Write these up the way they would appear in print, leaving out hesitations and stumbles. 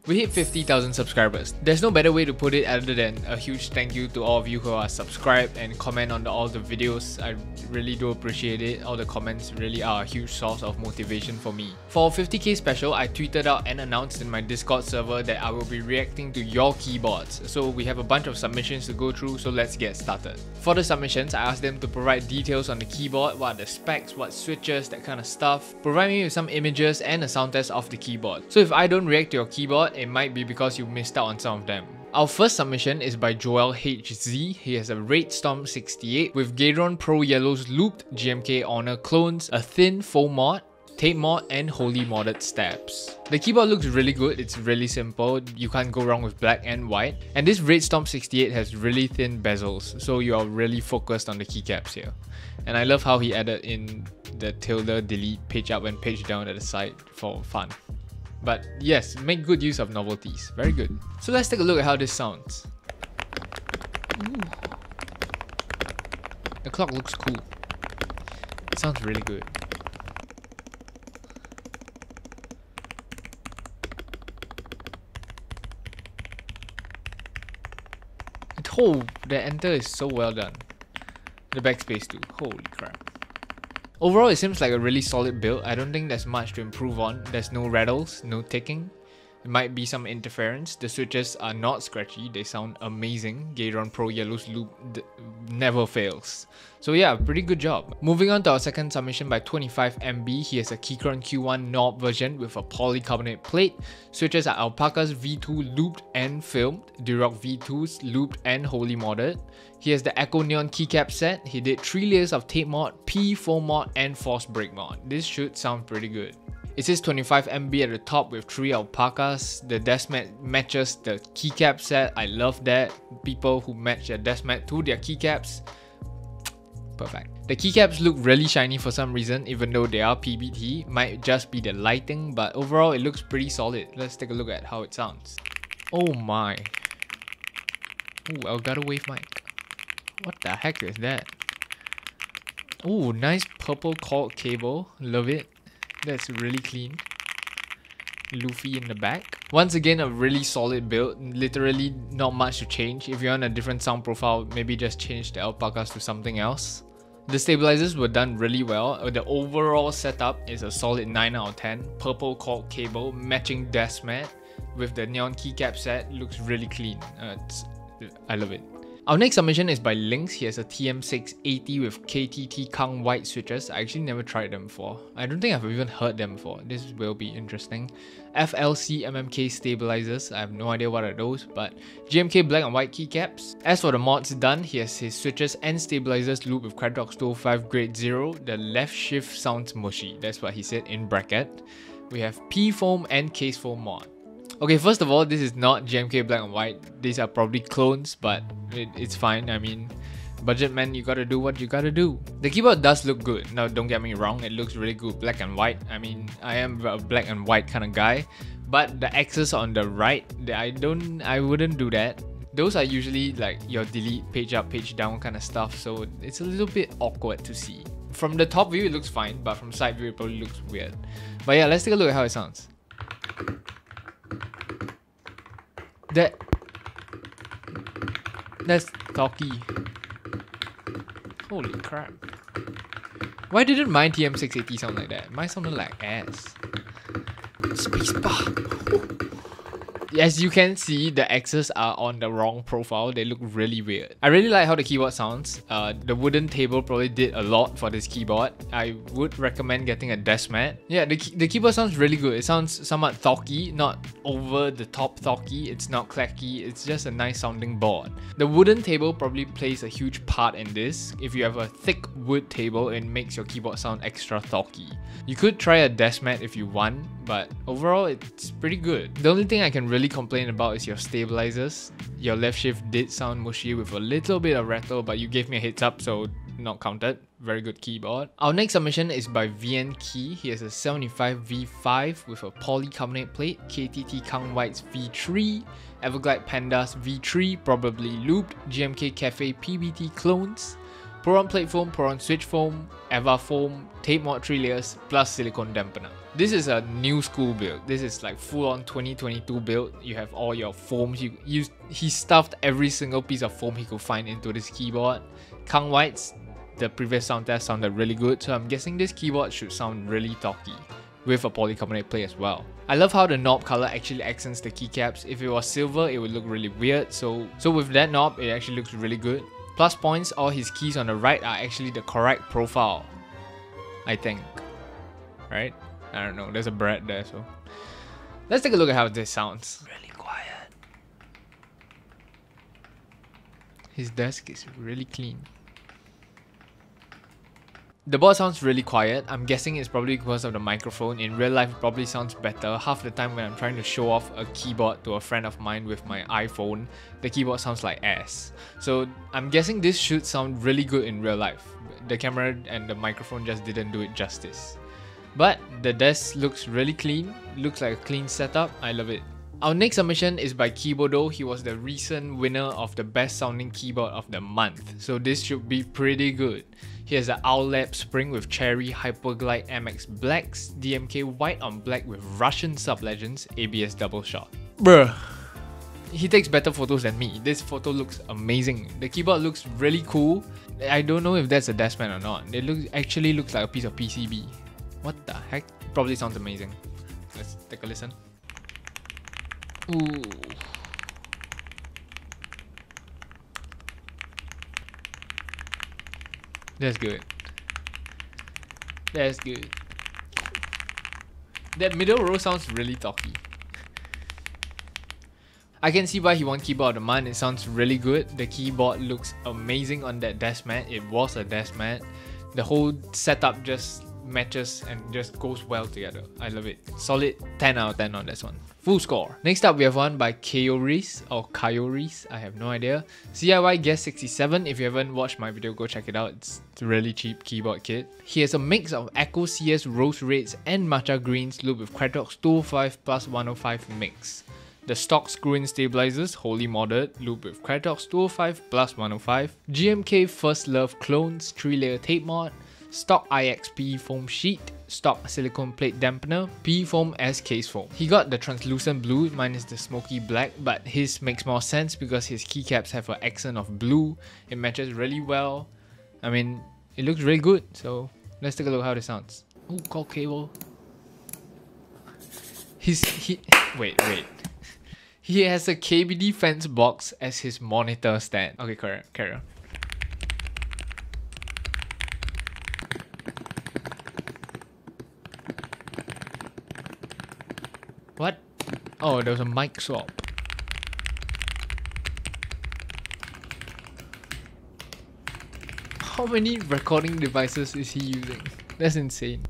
We hit 50,000 subscribers. There's no better way to put it other than a huge thank you to all of you who are subscribed and comment on all the videos. I really do appreciate it. All the comments really are a huge source of motivation for me. For 50k special, I tweeted out and announced in my Discord server that I will be reacting to your keyboards. So we have a bunch of submissions to go through, so let's get started. For the submissions, I asked them to provide details on the keyboard, what are the specs, what switches, that kind of stuff. Provide me with some images and a sound test of the keyboard. So if I don't react to your keyboard, it might be because you missed out on some of them. Our first submission is by Joel HZ. He has a Raid Storm 68 with Gateron Pro Yellow's looped GMK Honor clones, a thin foam mod, tape mod, and wholly modded stabs. The keyboard looks really good, it's really simple, you can't go wrong with black and white. And this Raid Storm 68 has really thin bezels, so you are really focused on the keycaps here. And I love how he added in the tilde delete page up and page down at the side for fun. But yes, make good use of novelties. Very good. So let's take a look at how this sounds. Ooh. The clock looks cool. It sounds really good. Oh, the enter is so well done. The backspace too. Holy crap. Overall, it seems like a really solid build. I don't think there's much to improve on. There's no rattles, no ticking. It might be some interference. The switches are not scratchy. They sound amazing. Gateron Pro Yellow's loop never fails. So yeah, pretty good job. Moving on to our second submission by 25MB. He has a Keychron Q1 knob version with a polycarbonate plate. Switches are Alpaca's V2 looped and filmed. Duroc V2's looped and wholly modded. He has the Echo Neon keycap set. He did 3 layers of tape mod, P, foam mod, and force break mod. This should sound pretty good. It says 25MB at the top with 3 alpacas. The desk mat matches the keycap set. I love that. People who match their desk mat to their keycaps. Perfect. The keycaps look really shiny for some reason, even though they are PBT. Might just be the lighting, but overall it looks pretty solid. Let's take a look at how it sounds. Oh my. Oh, Elgato Wave mic. What the heck is that? Oh, nice purple cord cable. Love it. That's really clean. Luffy in the back. Once again, a really solid build. Literally not much to change. If you're on a different sound profile, maybe just change the alpacas to something else. The stabilizers were done really well. The overall setup is a solid 9 out of 10. Purple cord cable, matching desk mat with the neon keycap set. Looks really clean. I love it. Our next submission is by Lynx. He has a TM680 with KTT Kang white switches. I actually never tried them before. I don't think I've even heard them before. This will be interesting. FLC MMK stabilizers. I have no idea what are those, but GMK black and white keycaps. As for the mods done, he has his switches and stabilizers looped with Craddox 205 grade 0. The left shift sounds mushy. That's what he said in bracket. We have P foam and case foam mod. Okay, first of all, this is not GMK black and white. These are probably clones, but it's fine. I mean, budget man, you gotta do what you gotta do. The keyboard does look good. Now, don't get me wrong, it looks really good black and white. I mean, I am a black and white kind of guy, but the X's on the right, I wouldn't do that. Those are usually like your delete page up, page down kind of stuff, so it's a little bit awkward to see. From the top view, it looks fine, but from side view, it probably looks weird. But yeah, let's take a look at how it sounds. That's talky. Holy crap. Why didn't my TM680 sound like that? Mine sounded like ass. Spacebar. As you can see, the X's are on the wrong profile. They look really weird. I really like how the keyboard sounds. The wooden table probably did a lot for this keyboard. I would recommend getting a desk mat. Yeah, the keyboard sounds really good. It sounds somewhat talky, not over the top talky. It's not clacky. It's just a nice sounding board. The wooden table probably plays a huge part in this. If you have a thick wood table, it makes your keyboard sound extra talky. You could try a desk mat if you want, but overall it's pretty good. The only thing I can really complain about is your stabilizers. Your left shift did sound mushy with a little bit of rattle, but you gave me a heads up, so not counted. Very good keyboard. Our next submission is by Viannkee. He has a 75 V5 with a polycarbonate plate, KTT Kang White's V3, Everglide Panda's V3, probably looped, GMK Cafe PBT clones, Poron plate foam, Poron switch foam, Eva foam, tape mod 3 layers, plus silicone dampener. This is a new school build. This is like full on 2022 build. You have all your foams. He stuffed every single piece of foam he could find into this keyboard. Kang White's, the previous sound test sounded really good, so I'm guessing this keyboard should sound really talky, with a polycarbonate plate as well. I love how the knob color actually accents the keycaps. If it was silver, it would look really weird, so with that knob, it actually looks really good. Plus points, all his keys on the right are actually the correct profile, I think. Right? I don't know, there's a bread there, so... Let's take a look at how this sounds. Really quiet. His desk is really clean. The board sounds really quiet. I'm guessing it's probably because of the microphone. In real life, it probably sounds better. Half the time when I'm trying to show off a keyboard to a friend of mine with my iPhone, the keyboard sounds like ass. So I'm guessing this should sound really good in real life. The camera and the microphone just didn't do it justice. But the desk looks really clean. Looks like a clean setup. I love it. Our next submission is by Kibodo. He was the recent winner of the best sounding keyboard of the month. So this should be pretty good. He has the Owl Lab Spring with Cherry Hyperglide MX Blacks, DMK White on Black with Russian Sub-Legends, ABS Double Shot. Bruh. He takes better photos than me. This photo looks amazing. The keyboard looks really cool. I don't know if that's a desk mat or not. It actually looks like a piece of PCB. What the heck? Probably sounds amazing. Let's take a listen. Ooh. That's good. That's good. That middle row sounds really talky. I can see why he won Keyboard of the Month. It sounds really good. The keyboard looks amazing on that desk mat. It was a desk mat. The whole setup just matches and just goes well together. I love it. Solid 10 out of 10 on this one. Full score. Next up, we have one by Kayoris or Kayoris. I have no idea. CIY Guest 67. If you haven't watched my video, go check it out. It's a really cheap keyboard kit. He has a mix of Echo CS Rose Reds and Matcha Greens looped with Credox 205 plus 105 mix. The stock screw-in stabilizers, wholly modded, looped with Credox 205 plus 105. GMK First Love clones, 3-layer tape mod. Stock IXP foam sheet, stock silicone plate dampener, P foam as case foam. He got the translucent blue, mine is the smoky black, but his makes more sense because his keycaps have an accent of blue. It matches really well. I mean, it looks really good, so let's take a look how this sounds. Oh, call cable. Wait. He has a KBD fence box as his monitor stand. Okay, carry on. What? Oh, there was a mic swap. How many recording devices is he using? That's insane.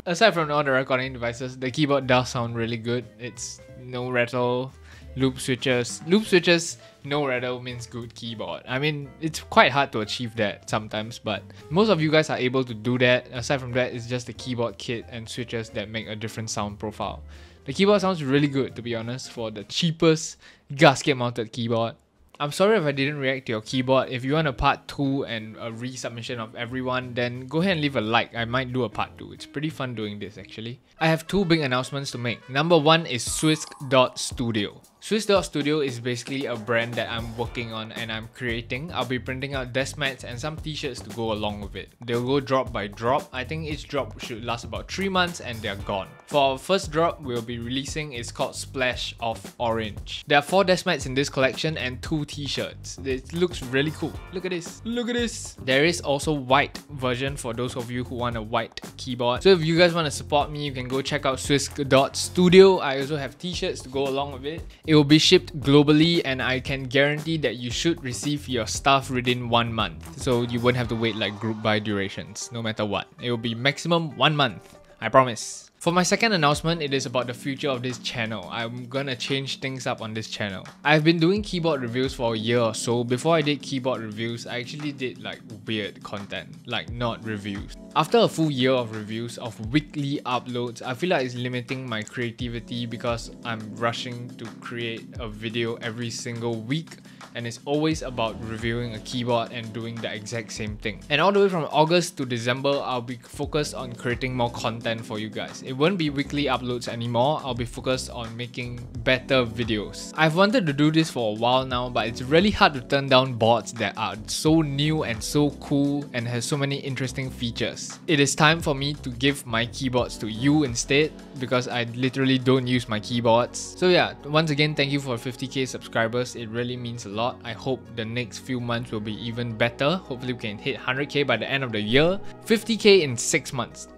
Aside from all the recording devices, the keyboard does sound really good. It's no rattle, loop switches. Loop switches, no rattle means good keyboard. I mean, it's quite hard to achieve that sometimes, but most of you guys are able to do that. Aside from that, it's just the keyboard kit and switches that make a different sound profile. The keyboard sounds really good, to be honest, for the cheapest gasket mounted keyboard. I'm sorry if I didn't react to your keyboard. If you want a part 2 and a resubmission of everyone, then go ahead and leave a like. I might do a part 2. It's pretty fun doing this actually. I have 2 big announcements to make. Number 1 is swisk.studio. Swisk.studio is basically a brand that I'm working on and I'm creating. I'll be printing out desk mats and some t-shirts to go along with it. They'll go drop by drop. I think each drop should last about 3 months and they're gone. For our first drop we'll be releasing is called Splash of Orange. There are 4 desk mats in this collection and 2 t-shirts. It looks really cool. Look at this. Look at this. There is also white version for those of you who want a white keyboard. So if you guys want to support me, you can go check out swisk.studio. I also have t-shirts to go along with it. It will be shipped globally and I can guarantee that you should receive your stuff within 1 month. So you won't have to wait like group buy durations, no matter what. It will be maximum 1 month. I promise. For my second announcement, it is about the future of this channel. I'm gonna change things up on this channel. I've been doing keyboard reviews for a year or so. Before I did keyboard reviews, I actually did like weird content, like not reviews. After a full year of reviews, of weekly uploads, I feel like it's limiting my creativity because I'm rushing to create a video every single week, and it's always about reviewing a keyboard and doing the exact same thing. And all the way from August to December, I'll be focused on creating more content for you guys. It won't be weekly uploads anymore. I'll be focused on making better videos. I've wanted to do this for a while now, but it's really hard to turn down boards that are so new and so cool and has so many interesting features. It is time for me to give my keyboards to you instead, because I literally don't use my keyboards. So yeah, once again, thank you for 50k subscribers. It really means a lot. I hope the next few months will be even better. Hopefully we can hit 100k by the end of the year. 50k in 6 months.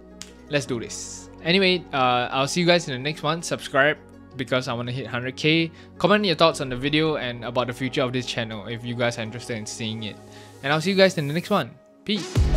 Let's do this. Anyway, I'll see you guys in the next one. Subscribe because I want to hit 100k. Comment your thoughts on the video and about the future of this channel if you guys are interested in seeing it. And I'll see you guys in the next one. Peace.